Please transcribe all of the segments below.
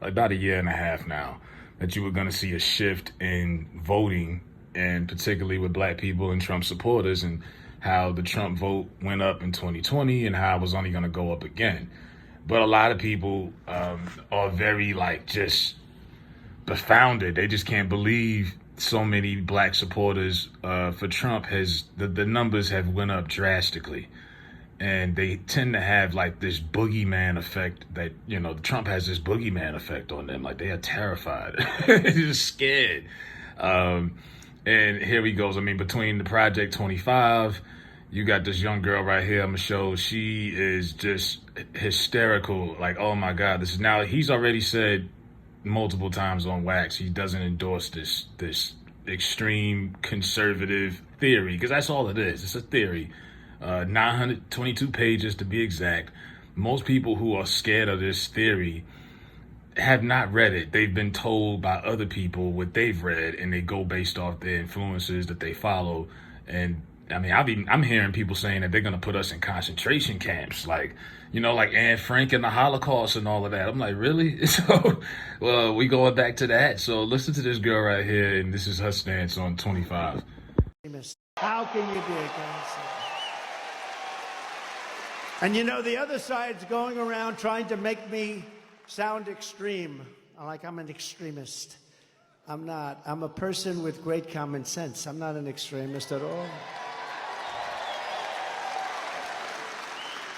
about a year and a half now that you were going to see a shift in voting, and particularly with black people and Trump supporters, and how the Trump vote went up in 2020 and how it was only going to go up again. But a lot of people are very just befounded. They just can't believe so many black supporters for Trump the numbers have went up drastically. And they tend to have this boogeyman effect that, Trump has this boogeyman effect on them. They are terrified. They're just scared. And here he goes. I mean, between the Project 25, you got this young girl right here, I'm gonna show. She is just hysterical. Oh my God, this is now, he's already said multiple times on Wax, he doesn't endorse this extreme conservative theory, because that's all it is. It's a theory. 922 pages to be exact. Most people who are scared of this theory have not read it. They've been told by other people what they've read, and they go based off the influences that they follow. And I mean, I'm hearing people saying that they're going to put us in concentration camps, like Anne Frank and the Holocaust and all of that. I'm like, really? So, well, we going back to that. So listen to this girl right here, and this is her stance on 25. How can you be against it? And the other side's going around trying to make me sound extreme, like I'm an extremist. I'm not. I'm a person with great common sense. I'm not an extremist at all.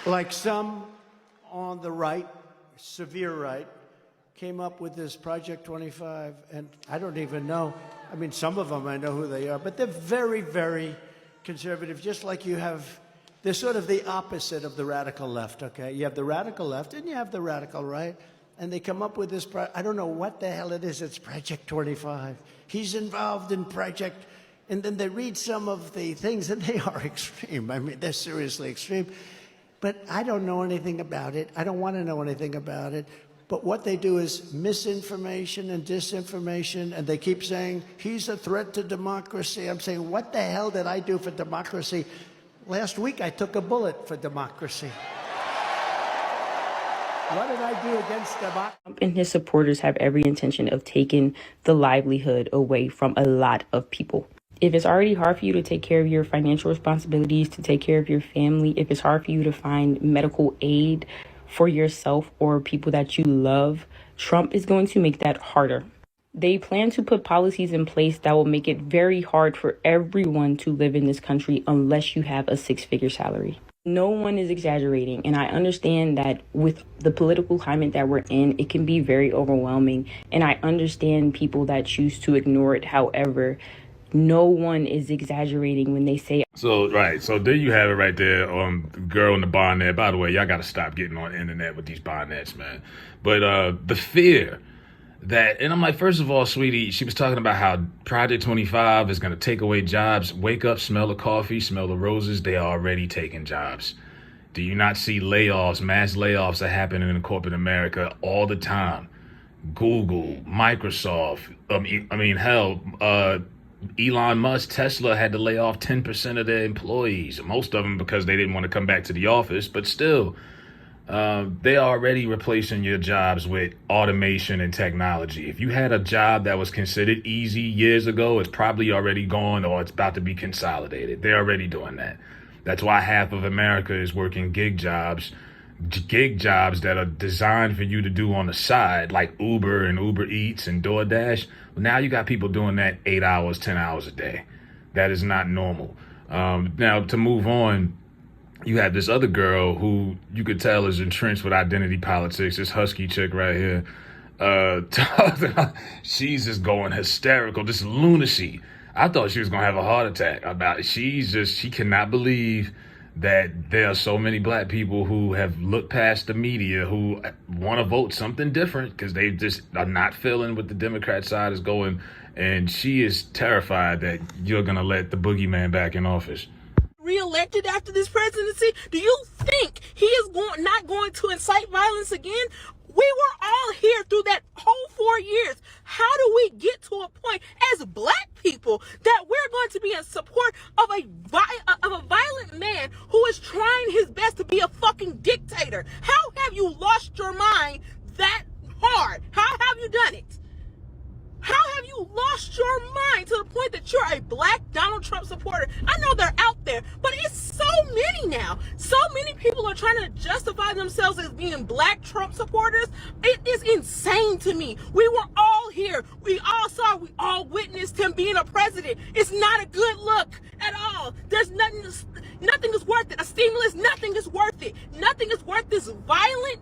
Like some on the right, severe right, came up with this Project 25, and I don't even know. I mean, some of them I know who they are, but they're very, very conservative, just like you have. They're sort of the opposite of the radical left, okay? You have the radical left and you have the radical right, and they come up with this, I don't know what the hell it is, it's Project 25. He's involved in Project, and then they read some of the things, and they are extreme. I mean, they're seriously extreme. But I don't know anything about it. I don't want to know anything about it. But what they do is misinformation and disinformation, and they keep saying, he's a threat to democracy. I'm saying, what the hell did I do for democracy? Last week, I took a bullet for democracy. What did I do against democracy? Trump and his supporters have every intention of taking the livelihood away from a lot of people. If it's already hard for you to take care of your financial responsibilities, to take care of your family, if it's hard for you to find medical aid for yourself or people that you love, Trump is going to make that harder. They plan to put policies in place that will make it very hard for everyone to live in this country unless you have a six-figure salary. No one is exaggerating, and I understand that with the political climate that we're in, it can be very overwhelming, and I understand people that choose to ignore it. However, no one is exaggerating when they say. So, right. So there you have it right there. The girl in the bonnet. By the way, y'all got to stop getting on the internet with these bonnets, man. But the fear that, and I'm like, first of all, sweetie, she was talking about how Project 25 is going to take away jobs. Wake up, smell the coffee, smell the roses. They are already taking jobs. Do you not see layoffs? Mass layoffs are happening in corporate America all the time. Google, Microsoft, Elon Musk, Tesla had to lay off 10% of their employees, most of them because they didn't want to come back to the office, but still, they are already replacing your jobs with automation and technology. If you had a job that was considered easy years ago, it's probably already gone or it's about to be consolidated. They're already doing that. That's why half of America is working gig jobs that are designed for you to do on the side, like Uber and Uber Eats and DoorDash. Now you got people doing that 8 hours, 10 hours a day. That is not normal. Now, to move on, you have this other girl who you could tell is entrenched with identity politics, this husky chick right here. She's just going hysterical, this lunacy. I thought she was going to have a heart attack about it. She cannot believe that there are so many black people who have looked past the media, who want to vote something different because they just are not feeling what the Democrat side is going. And she is terrified that you're going to let the boogeyman back in office. Reelected after this presidency? Do you think he is not going to incite violence again? We were all here through that whole 4 years. How do we get to a point as black people that we're going to be in support of a violent man who is trying his best to be a fucking dictator? How have you lost your mind that hard? How done it? How have you lost your mind to the point that you're a black Donald Trump supporter? I know they're out there, but it's so many now. So many people are trying to justify themselves as being black Trump supporters. It is insane to me. We were all here. We all saw, we all witnessed him being a president. It's not a good look at all. There's nothing is worth it. A stimulus, nothing is worth it. Nothing is worth this violent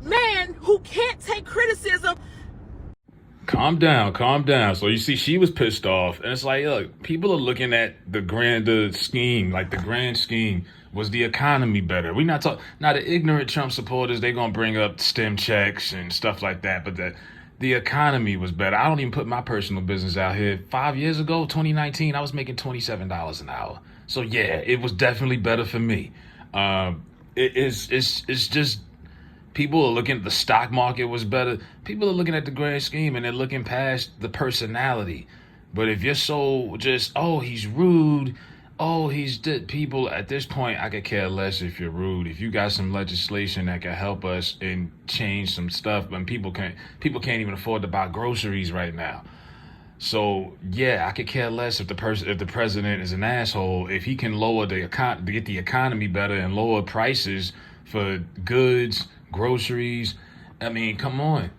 man who can't take criticism. Calm down, calm down. So you see, she was pissed off, and it's like, look, people are looking at the grander scheme. Like, the grand scheme was the economy better. We not talking now. The ignorant Trump supporters, they gonna bring up stem checks and stuff like that, but the economy was better. I don't even put my personal business out here. 5 years ago, 2019, I was making $27 an hour. So yeah, it was definitely better for me. It's just. People are looking at the stock market was better. People are looking at the grand scheme and they're looking past the personality. But if you're so just, oh, he's rude, oh, he's dead. People at this point, I could care less if you're rude. If you got some legislation that can help us and change some stuff, but people can't even afford to buy groceries right now. So yeah, I could care less if the president is an asshole. If he can lower get the economy better and lower prices for goods, groceries, I mean, come on.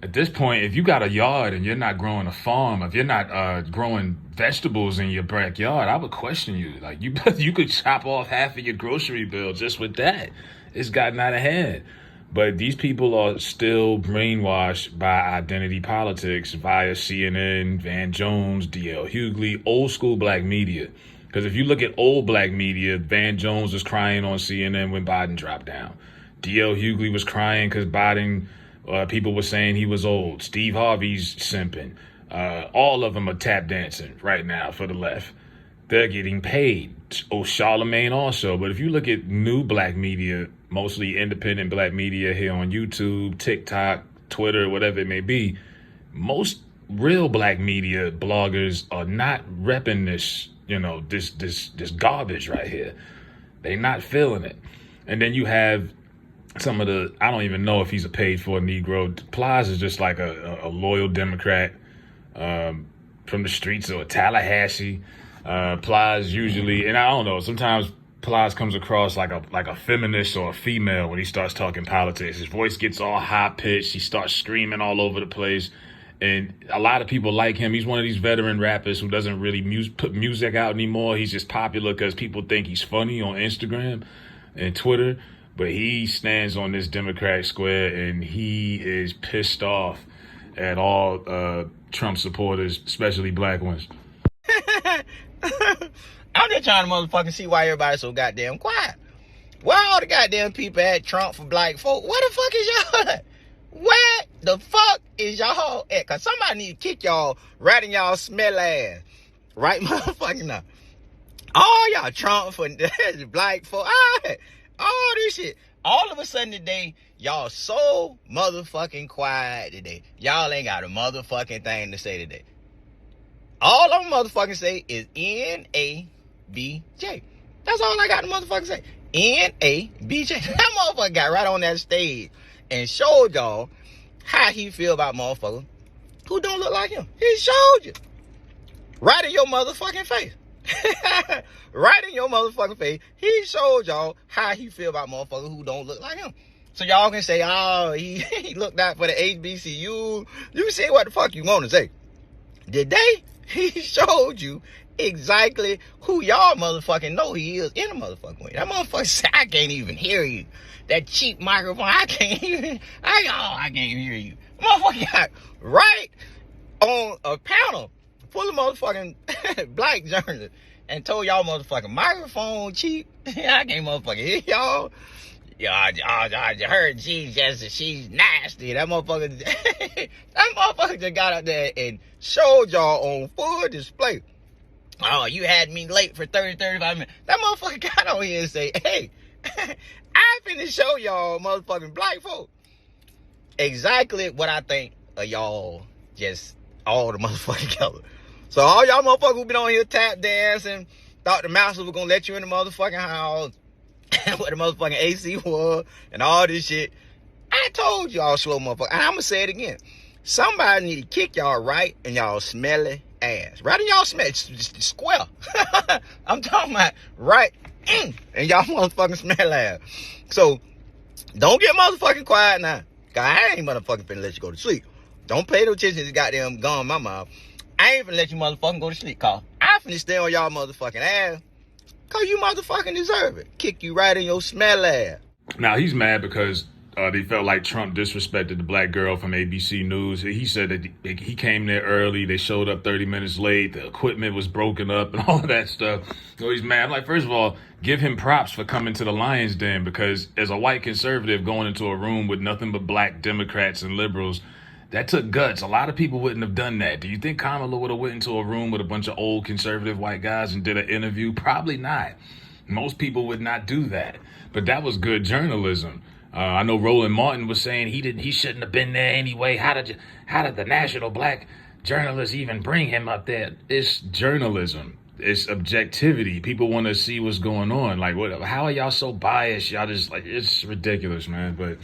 At this point, if you got a yard and you're not growing a farm, if you're not growing vegetables in your backyard, I would question you. Like, you could chop off half of your grocery bill just with that. It's gotten out of hand. But these people are still brainwashed by identity politics via CNN, Van Jones, D.L. Hughley, old school black media. Because if you look at old black media, Van Jones was crying on CNN when Biden dropped down. D.L. Hughley was crying because Biden, people were saying he was old. Steve Harvey's simping. All of them are tap dancing right now for the left. They're getting paid. Oh, Charlemagne also. But if you look at new black media, mostly independent black media here on YouTube, TikTok, Twitter, whatever it may be, most real black media bloggers are not repping this, this garbage right here. They're not feeling it. And then you have some of I don't even know if he's a paid for Negro. Plies is just like a loyal Democrat from the streets of Tallahassee. Plies usually, and I don't know, sometimes Plies comes across like a feminist or a female when he starts talking politics. His voice gets all high pitched. He starts screaming all over the place. And a lot of people like him. He's one of these veteran rappers who doesn't really put music out anymore. He's just popular because people think he's funny on Instagram and Twitter. But he stands on this Democratic square and he is pissed off at all Trump supporters, especially black ones. I'm just trying to motherfucking see why everybody's so goddamn quiet. Why all the goddamn people at Trump for black folk? Where the fuck is y'all at? Where the fuck is y'all at? Because somebody need to kick y'all right in y'all smell ass. Right motherfucking now. All y'all Trump for black folk. All this shit. All of a sudden today, y'all so motherfucking quiet today. Y'all ain't got a motherfucking thing to say today. All I'm motherfucking say is NABJ. That's all I got to motherfucking say. NABJ. That motherfucker got right on that stage and showed y'all how he feel about motherfuckers who don't look like him. He showed you. Right in your motherfucking face. Right in your motherfucking face. He showed y'all how he feel about motherfuckers who don't look like him. So y'all can say, oh, he looked out for the HBCU. You say what the fuck you want to say. Today, he showed you exactly who y'all motherfucking know he is in a motherfucking way. That motherfucker said, I can't even hear you. That cheap microphone, I can't even hear you. Motherfucker got right on a panel full of motherfucking black journalists and told y'all motherfucking microphone cheap. I can't motherfucking hear y'all. I heard she's nasty. That motherfucker, just got out there and showed y'all on full display. Oh, you had me late for 35 minutes. That motherfucker got on here and say, hey, I finna show y'all motherfucking black folk exactly what I think of y'all, just all the motherfucking color. So all y'all motherfuckers who been on here tap dancing, thought the master was gonna let you in the motherfucking house, what the motherfucking AC was, and all this shit. I told y'all slow motherfucker, and I'm gonna say it again. Somebody need to kick y'all right in y'all smelly ass. Right in y'all square. I'm talking about right in y'all motherfucking smelly ass. So, don't get motherfucking quiet now. Cause I ain't motherfucking finna let you go to sleep. Don't pay no attention to this goddamn gun in my mouth. I ain't finna let you motherfucking go to sleep, cause I finna stay on y'all motherfucking ass. Cause you motherfucking deserve it. Kick you right in your smelly ass. Now, he's mad because they felt like Trump disrespected the black girl from ABC News. He said that he came there early. They showed up 30 minutes late. The equipment was broken up and all of that stuff. So he's mad. I'm like, first of all, give him props for coming to the lion's den, because as a white conservative going into a room with nothing but black Democrats and liberals, that took guts. A lot of people wouldn't have done that. Do you think Kamala would have went into a room with a bunch of old conservative white guys and did an interview? Probably not. Most people would not do that. But that was good journalism. I know Roland Martin was saying he shouldn't have been there anyway. How did the national black journalists even bring him up there? It's journalism. It's objectivity. People want to see what's going on. Like, what? How are y'all so biased? Y'all just like, it's ridiculous, man. But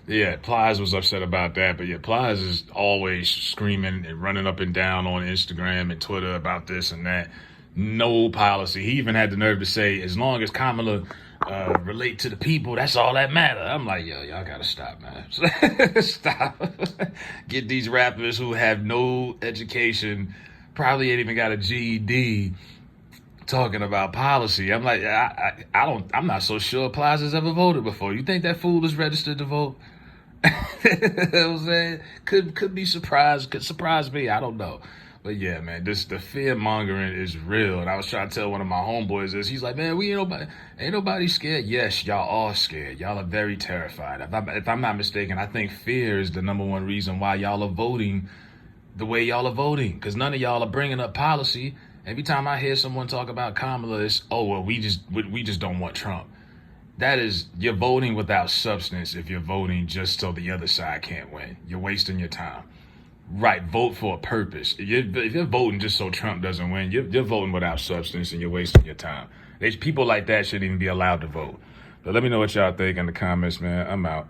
yeah, Plies was upset about that. But yeah, Plies is always screaming and running up and down on Instagram and Twitter about this and that. No policy. He even had the nerve to say, as long as Kamala relate to the people, that's all that matter. I'm like, yo, y'all gotta stop, man. Stop. Get these rappers who have no education, probably ain't even got a GED, talking about policy. I'm like, I'm not so sure Plies has ever voted before. You think that fool is registered to vote? You know what I'm saying? Could be surprised. Could surprise me. I don't know. But yeah, man, the fear mongering is real. And I was trying to tell one of my homeboys this. He's like, man, ain't nobody scared. Yes, y'all are scared. Y'all are very terrified. If I'm not mistaken, I think fear is the number one reason why y'all are voting the way y'all are voting. Because none of y'all are bringing up policy. Every time I hear someone talk about Kamala, it's, oh, well, we just don't want Trump. That is, you're voting without substance if you're voting just so the other side can't win. You're wasting your time. Right, vote for a purpose. If you're voting just so Trump doesn't win, you're voting without substance and you're wasting your time. People like that shouldn't even be allowed to vote. But let me know what y'all think in the comments, man. I'm out.